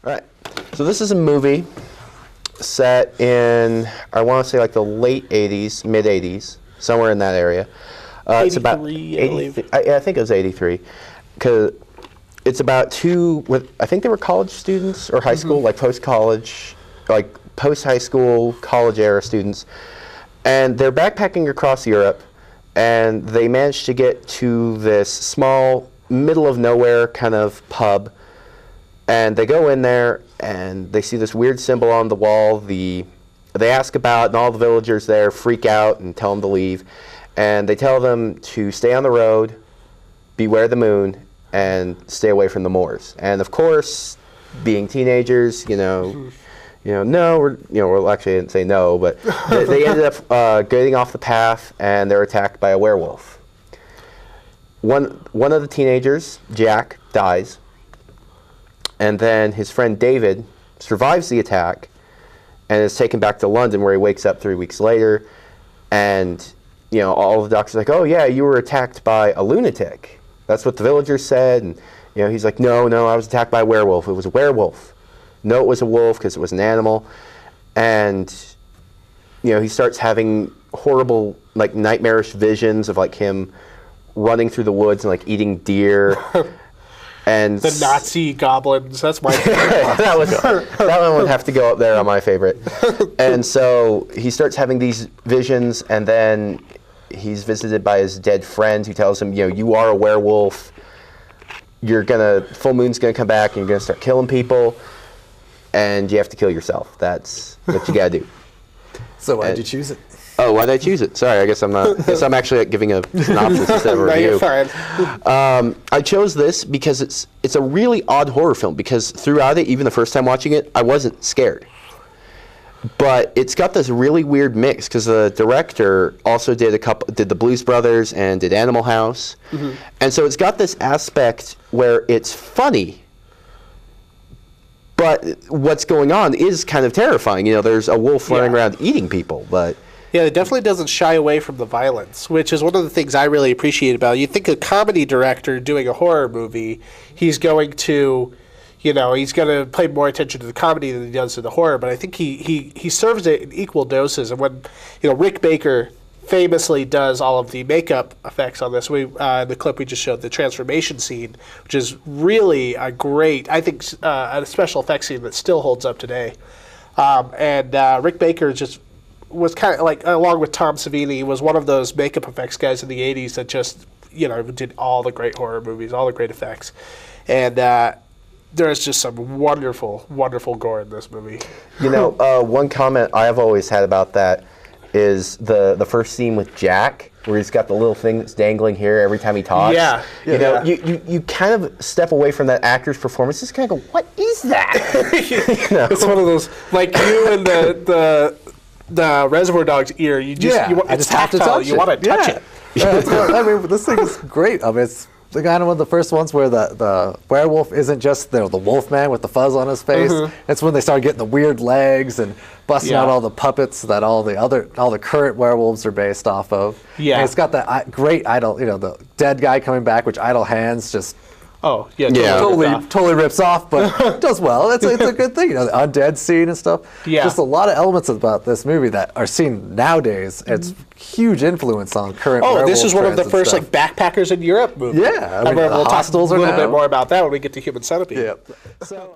All right. So this is a movie set in, I want to say like the late 80s, mid 80s, somewhere in that area. It's about 80, I think it was 83. Because it's about I think they were college students or high school, like post-college, like post-high school, college-era students. And they're backpacking across Europe, and they managed to get to this small, middle-of-nowhere kind of pub. And they go in there, and they see this weird symbol on the wall. They ask about it, and all the villagers there freak out and tell them to leave. And they tell them to stay on the road, beware the moon, and stay away from the moors. And of course, being teenagers, no, well, actually I didn't say no, but they ended up getting off the path, and they're attacked by a werewolf. One of the teenagers, Jack, dies. And then his friend David survives the attack and is taken back to London, where he wakes up 3 weeks later. And, all the doctors are like, oh, yeah, you were attacked by a lunatic. That's what the villagers said. And, he's like, no, I was attacked by a werewolf. It was a werewolf. No, it was a wolf because it was an animal. And, he starts having horrible, like, nightmarish visions of, like, him running through the woods and, like, eating deer. And the Nazi goblins, that's my favorite. that one would have to go up there on my favorite. And so he starts having these visions, and then he's visited by his dead friend who tells him, you are a werewolf. Full moon's gonna come back, and you're gonna start killing people, and you have to kill yourself. That's what you gotta do. So why'd you choose it? Oh, why did I choose it? Sorry, I guess I'm not. I'm actually giving a synopsis instead of a review. You're fine. I chose this because it's a really odd horror film. Because throughout it, even the first time watching it, I wasn't scared. But it's got this really weird mix because the director also did the Blues Brothers and did Animal House, and so it's got this aspect where it's funny. But what's going on is kind of terrifying. There's a wolf running around eating people, but. Yeah, it definitely doesn't shy away from the violence, which is one of the things I really appreciate about it. You think a comedy director doing a horror movie, he's going to, he's going to pay more attention to the comedy than he does to the horror, but I think he serves it in equal doses. And when, Rick Baker famously does all of the makeup effects on this, the clip we just showed, the transformation scene, which is really a great, I think, a special effects scene that still holds up today. Rick Baker was kind of like, along with Tom Savini, was one of those makeup effects guys in the 80s that just, did all the great horror movies, all the great effects. And there's just some wonderful, wonderful gore in this movie. One comment I've always had about that is the first scene with Jack, where he's got the little thing that's dangling here every time he talks. Yeah. You kind of step away from that actor's performance, just kind of go, what is that? It's one of those, like you and the Reservoir Dogs ear, you just have to touch it. You want to touch it. This thing is great. It's the kind of one of the first ones where the werewolf isn't just the wolf man with the fuzz on his face. It's when they start getting the weird legs and busting out all the puppets that all the current werewolves are based off of. Yeah, and it's got that great idol, the dead guy coming back, which Idle Hands just. Oh, yeah, totally rips off, but does well. It's a good thing, the undead scene and stuff. Yeah. Just a lot of elements about this movie that are seen nowadays. It's huge influence on current. Oh, this is one of the first backpackers in Europe movies. Yeah, we'll talk a little bit more about that when we get to Human Centipede. Yeah. So.